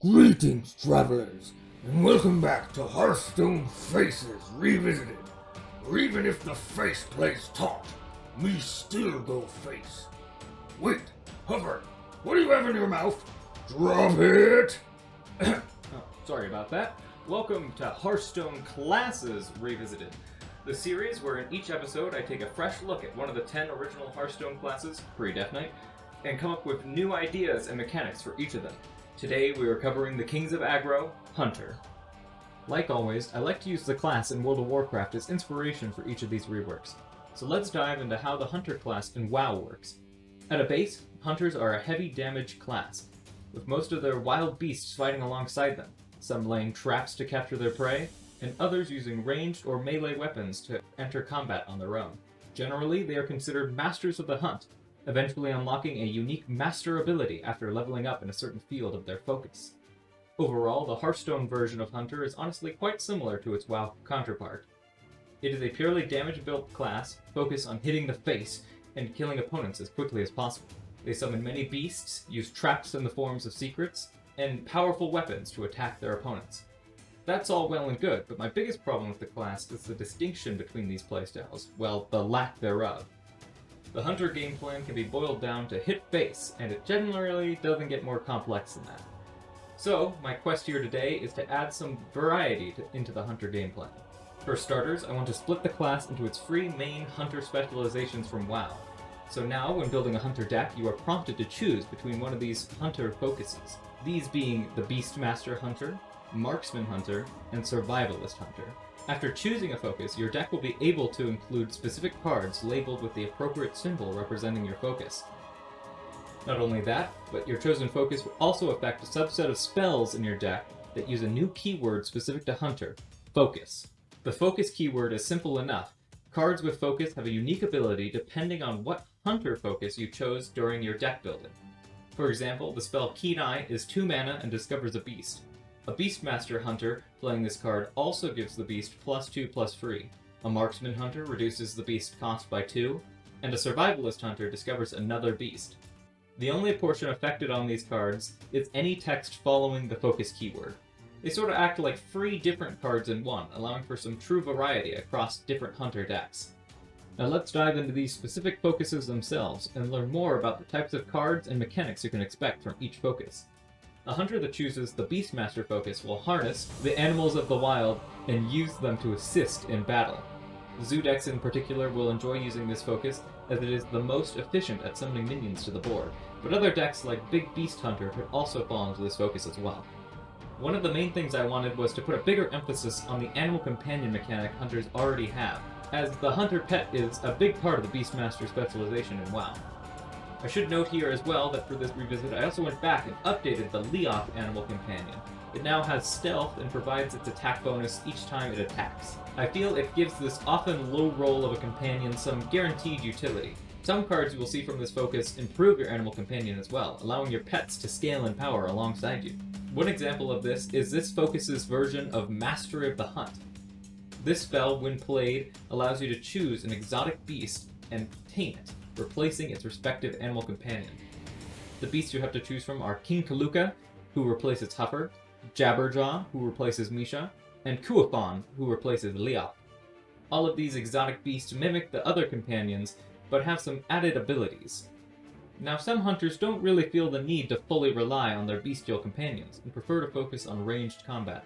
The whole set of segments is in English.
Greetings, travelers, and welcome back to Hearthstone Faces Revisited. Or even if the face plays taunt, me still go face. Wait, hover, what do you have in your mouth? Drop it! Oh, sorry about that. Welcome to Hearthstone Classes Revisited, the series where in each episode I take a fresh look at one of the 10 original Hearthstone classes, pre-Death Knight, and come up with new ideas and mechanics for each of them. Today we are covering the Kings of Aggro, Hunter. Like always, I like to use the class in World of Warcraft as inspiration for each of these reworks. So let's dive into how the Hunter class in WoW works. At a base, Hunters are a heavy damage class, with most of their wild beasts fighting alongside them, some laying traps to capture their prey, and others using ranged or melee weapons to enter combat on their own. Generally, they are considered masters of the hunt, eventually unlocking a unique master ability after leveling up in a certain field of their focus. Overall, the Hearthstone version of Hunter is honestly quite similar to its WoW counterpart. It is a purely damage-built class, focused on hitting the face and killing opponents as quickly as possible. They summon many beasts, use traps in the forms of secrets, and powerful weapons to attack their opponents. That's all well and good, but my biggest problem with the class is the distinction between these playstyles, well, the lack thereof. The Hunter game plan can be boiled down to hit face, and it generally doesn't get more complex than that. So, my quest here today is to add some variety into the Hunter game plan. For starters, I want to split the class into its three main Hunter specializations from WoW. So now, when building a Hunter deck, you are prompted to choose between one of these Hunter focuses. These being the Beastmaster Hunter, Marksman Hunter, and Survivalist Hunter. After choosing a focus, your deck will be able to include specific cards labeled with the appropriate symbol representing your focus. Not only that, but your chosen focus will also affect a subset of spells in your deck that use a new keyword specific to Hunter, Focus. The focus keyword is simple enough. Cards with focus have a unique ability depending on what Hunter focus you chose during your deck building. For example, the spell Keen Eye is 2 mana and discovers a beast. A Beastmaster Hunter playing this card also gives the beast +2/+3. A Marksman Hunter reduces the beast cost by 2, and a Survivalist Hunter discovers another beast. The only portion affected on these cards is any text following the focus keyword. They sort of act like 3 different cards in one, allowing for some true variety across different Hunter decks. Now let's dive into these specific focuses themselves and learn more about the types of cards and mechanics you can expect from each focus. A hunter that chooses the Beastmaster focus will harness the animals of the wild and use them to assist in battle. Zoo decks in particular will enjoy using this focus as it is the most efficient at summoning minions to the board, but other decks like Big Beast Hunter could also fall into this focus as well. One of the main things I wanted was to put a bigger emphasis on the animal companion mechanic hunters already have, as the hunter pet is a big part of the Beastmaster specialization in WoW. I should note here as well that for this revisit I also went back and updated the Leoth animal companion. It now has stealth and provides its attack bonus each time it attacks. I feel it gives this often low roll of a companion some guaranteed utility. Some cards you will see from this focus improve your animal companion as well, allowing your pets to scale in power alongside you. One example of this is this focus's version of Mastery of the Hunt. This spell, when played, allows you to choose an exotic beast and tame it, replacing its respective animal companion. The beasts you have to choose from are King Kaluka, who replaces Huffer, Jabberjaw, who replaces Misha, and Kuathon, who replaces Leoth. All of these exotic beasts mimic the other companions, but have some added abilities. Now, some hunters don't really feel the need to fully rely on their bestial companions, and prefer to focus on ranged combat.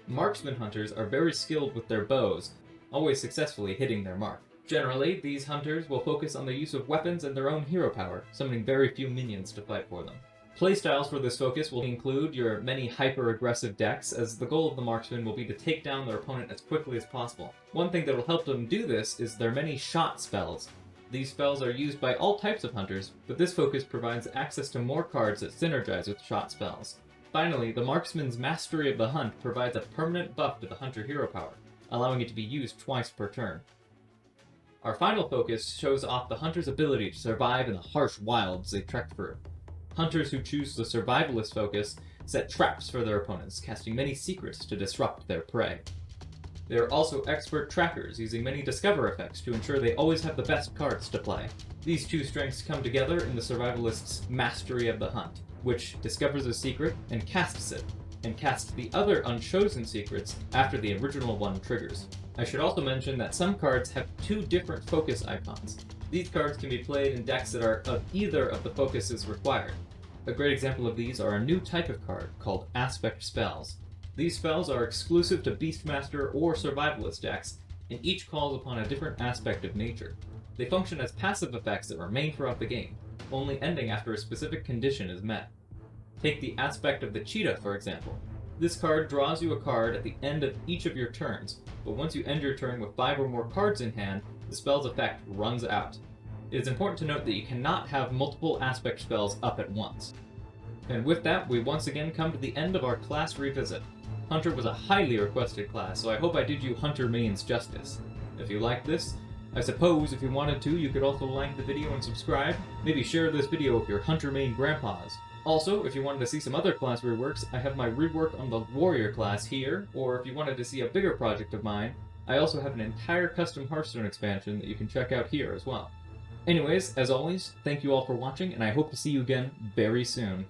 Marksman hunters are very skilled with their bows, always successfully hitting their mark. Generally, these hunters will focus on the use of weapons and their own hero power, summoning very few minions to fight for them. Playstyles for this focus will include your many hyper-aggressive decks, as the goal of the marksman will be to take down their opponent as quickly as possible. One thing that will help them do this is their many shot spells. These spells are used by all types of hunters, but this focus provides access to more cards that synergize with shot spells. Finally, the marksman's Mastery of the Hunt provides a permanent buff to the hunter hero power, allowing it to be used twice per turn. Our final focus shows off the hunter's ability to survive in the harsh wilds they trek through. Hunters who choose the Survivalist focus set traps for their opponents, casting many secrets to disrupt their prey. They are also expert trackers, using many discover effects to ensure they always have the best cards to play. These two strengths come together in the Survivalist's Mastery of the Hunt. which discovers a secret and casts it, and casts the other unchosen secrets after the original one triggers. I should also mention that some cards have 2 different focus icons. These cards can be played in decks that are of either of the focuses required. A great example of these are a new type of card called Aspect Spells. These spells are exclusive to Beastmaster or Survivalist decks, and each calls upon a different aspect of nature. They function as passive effects that remain throughout the game, only ending after a specific condition is met. Take the Aspect of the Cheetah, for example. This card draws you a card at the end of each of your turns, but once you end your turn with 5 or more cards in hand, the spell's effect runs out. It is important to note that you cannot have multiple aspect spells up at once. And with that, we once again come to the end of our class revisit. Hunter was a highly requested class, so I hope I did you Hunter mains justice. If you liked this, I suppose if you wanted to, you could also like the video and subscribe. Maybe share this video with your Hunter main grandpas. Also, if you wanted to see some other class reworks, I have my rework on the Warrior class here, or if you wanted to see a bigger project of mine, I also have an entire custom Hearthstone expansion that you can check out here as well. Anyways, as always, thank you all for watching, and I hope to see you again very soon.